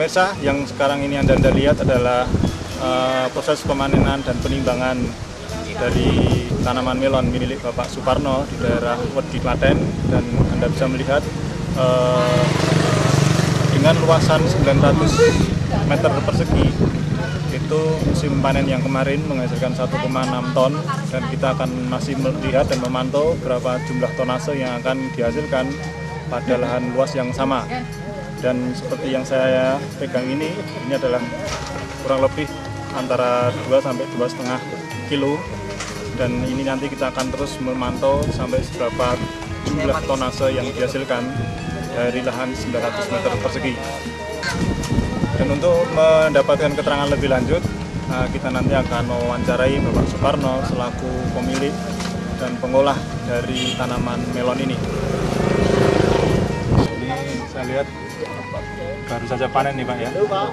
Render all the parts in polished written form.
pemirsa, yang sekarang ini Anda lihat adalah proses pemanenan dan penimbangan dari tanaman melon milik Bapak Suparno di daerah Wedi Klaten, dan Anda bisa melihat dengan luasan 900 meter persegi itu musim panen yang kemarin menghasilkan 1,6 ton, dan kita akan masih melihat dan memantau berapa jumlah tonase yang akan dihasilkan pada lahan luas yang sama. Dan seperti yang saya pegang ini adalah kurang lebih antara 2 sampai 2,5 kilo, dan ini nanti kita akan terus memantau sampai seberapa jumlah tonase yang dihasilkan dari lahan 900 meter persegi. Dan untuk mendapatkan keterangan lebih lanjut, kita nanti akan mewawancarai Bapak Suparno selaku pemilik dan pengolah dari tanaman melon ini. Ini saya lihat baru saja panen nih Pak ya. Iya, Pak.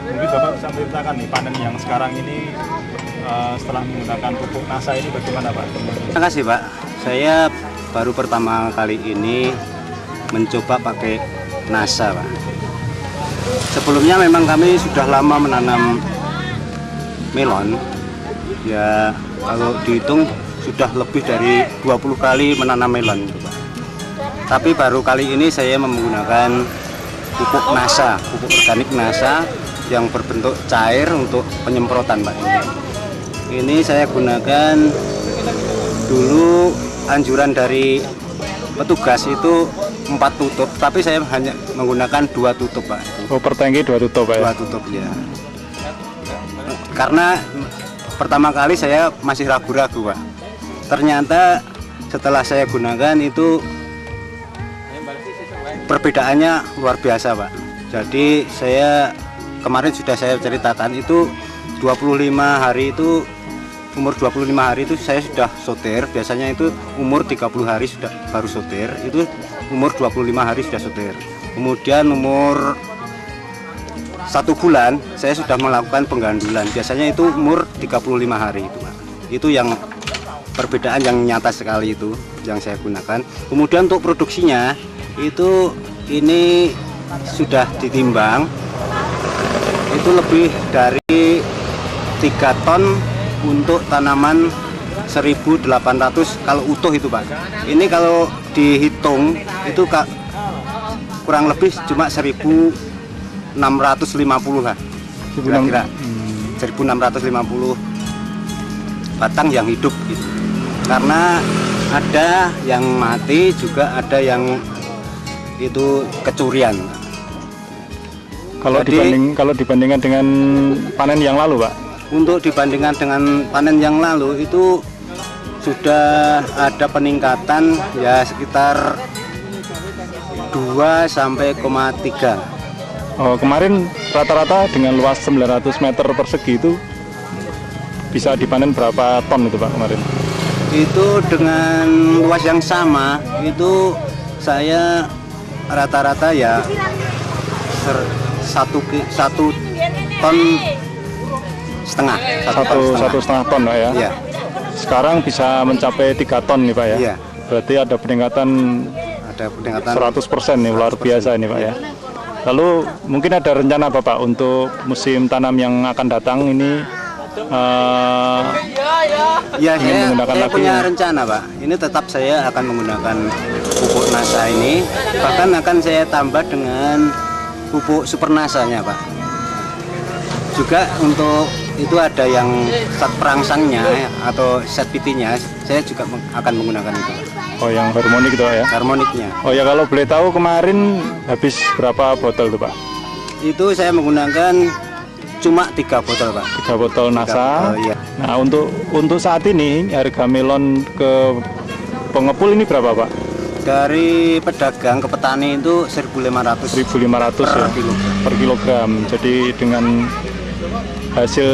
Mungkin Bapak bisa menceritakan nih panen yang sekarang ini setelah menggunakan pupuk NASA ini bagaimana Pak? Terima kasih Pak. Saya baru pertama kali ini mencoba pakai NASA Pak. Sebelumnya memang kami sudah lama menanam melon. Ya kalau dihitung sudah lebih dari 20 kali menanam melon Pak. Tapi baru kali ini saya menggunakan pupuk NASA, pupuk organik NASA yang berbentuk cair untuk penyemprotan Pak. Ini saya gunakan dulu anjuran dari petugas itu 4 tutup, tapi saya hanya menggunakan 2 tutup Pak. Oh, per tangki 2 tutup Pak ya? 2 tutup ya. Karena pertama kali saya masih ragu-ragu Pak. Ternyata setelah saya gunakan itu perbedaannya luar biasa Pak. Jadi saya kemarin sudah saya ceritakan itu 25 hari itu, umur 25 hari itu saya sudah soter. Biasanya itu umur 30 hari sudah baru soter, itu umur 25 hari sudah soter. Kemudian umur 1 bulan saya sudah melakukan penggandulan. Biasanya itu umur 35 hari itu Pak. Itu yang perbedaan yang nyata sekali itu yang saya gunakan. Kemudian untuk produksinya itu ini sudah ditimbang, itu lebih dari 3 ton untuk tanaman 1.800 kalau utuh itu Pak. Ini kalau dihitung itu kurang lebih cuma 1.650 lah kira-kira. 1.650 batang yang hidup gitu. Karena ada yang mati juga ada yang itu kecurian. Kalau dibandingkan dengan panen yang lalu Pak? Untuk dibandingkan dengan panen yang lalu itu sudah ada peningkatan ya sekitar 2 sampai 3. Oh, kemarin rata-rata dengan luas 900 meter persegi itu bisa dipanen berapa ton itu Pak kemarin? Itu dengan luas yang sama itu saya rata-rata ya 1 ton setengah. 1,5 ton Pak ya? Iya. Sekarang bisa mencapai 3 ton nih Pak ya? Iya. Berarti ada peningkatan 100% nih, luar biasa ini Pak ya. Lalu mungkin ada rencana Bapak untuk musim tanam yang akan datang ini ya, saya punya lagi rencana Pak. Ini tetap saya akan menggunakan pupuk NASA ini, bahkan akan saya tambah dengan pupuk super NASA-nya Pak. Juga untuk itu ada yang set perangsangnya atau set PT-nya, saya juga akan menggunakan itu Pak. Oh, yang harmonik itu ya? Harmoniknya. Oh ya, kalau boleh tahu kemarin habis berapa botol tuh Pak? Itu saya menggunakan cuma 3 botol Pak. 3 botol NASA. Botol, iya. Nah, untuk saat ini harga melon ke pengepul ini berapa Pak? Dari pedagang ke petani itu 1.500. 1.500 ya? Per kilogram. Jadi dengan hasil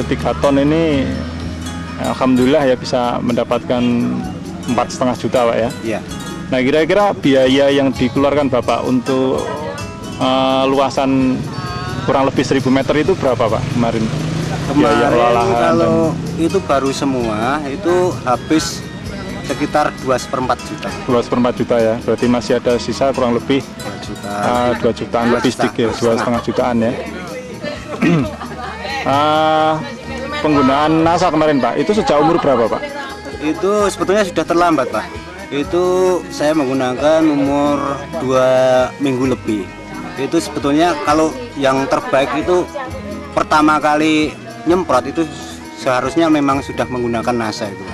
3 ton ini alhamdulillah ya bisa mendapatkan 4,5 juta Pak ya? Iya. Nah, kira-kira biaya yang dikeluarkan Bapak untuk luasan kurang lebih 1.000 meter itu berapa Pak kemarin? Kemarin kalau itu baru semua itu habis sekitar 2/4 juta. 2/4 juta ya. Berarti masih ada sisa kurang lebih 2 jutaan lebih sedikit, 2,5 jutaan ya. Penggunaan NASA kemarin Pak, itu sejak umur berapa Pak? Itu sebetulnya sudah terlambat Pak. Itu saya menggunakan umur 2 minggu lebih. Itu sebetulnya kalau yang terbaik itu pertama kali nyemprot itu seharusnya memang sudah menggunakan NASA itu.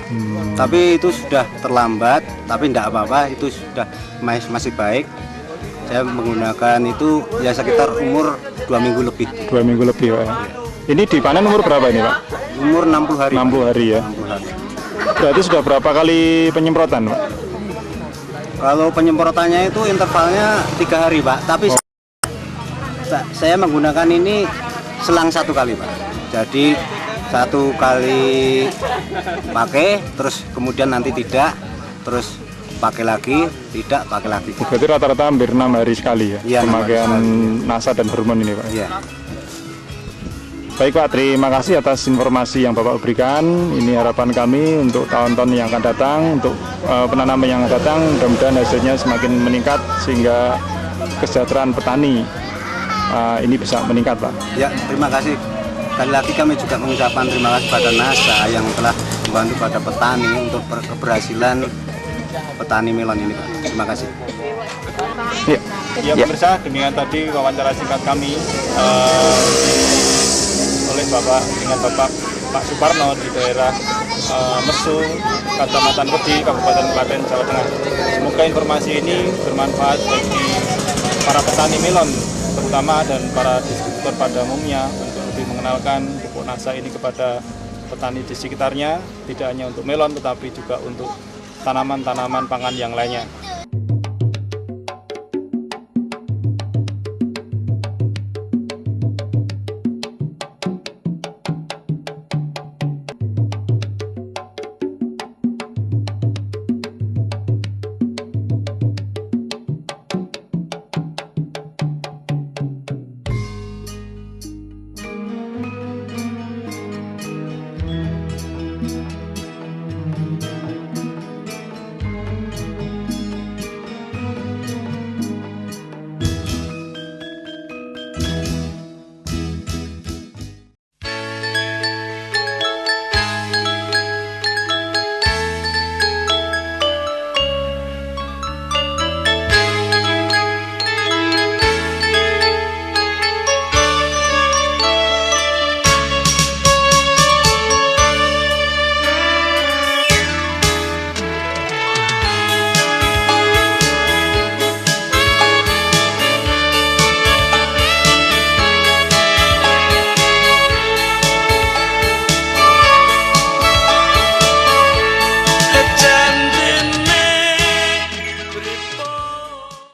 Tapi itu sudah terlambat, tapi tidak apa-apa, itu sudah masih baik. Saya menggunakan itu ya sekitar umur 2 minggu lebih. 2 minggu lebih Pak. Ini dipanen umur berapa ini Pak? Umur 60 hari. 60 hari ya. 60 hari. Berarti sudah berapa kali penyemprotan Pak? Kalau penyemprotannya itu intervalnya 3 hari Pak, tapi saya menggunakan ini selang 1 kali Pak. Jadi 1 kali pakai, terus kemudian nanti tidak, terus pakai lagi, tidak, pakai lagi. Berarti rata-rata hampir 6 hari sekali ya, Iya, pemakaian NASA dan hormon ini Pak. Iya. Baik Pak, terima kasih atas informasi yang Bapak berikan. Ini harapan kami untuk tahun-tahun yang akan datang, untuk penanaman yang akan datang, mudah-mudahan hasilnya semakin meningkat sehingga kesejahteraan petani ini bisa meningkat Pak. Ya, terima kasih. Sekali lagi kami juga mengucapkan terima kasih pada NASA yang telah membantu pada petani untuk keberhasilan petani melon ini Pak. Terima kasih. Ya pemirsa, demikian tadi wawancara singkat kami oleh dengan Bapak Pak Suparno di daerah Mesu, Kecamatan Wedi, Kabupaten Klaten, Jawa Tengah. Semoga informasi ini bermanfaat bagi para petani melon terutama dan para distributor pada umumnya untuk lebih mengenalkan pupuk NASA ini kepada petani di sekitarnya, tidak hanya untuk melon tetapi juga untuk tanaman-tanaman pangan yang lainnya.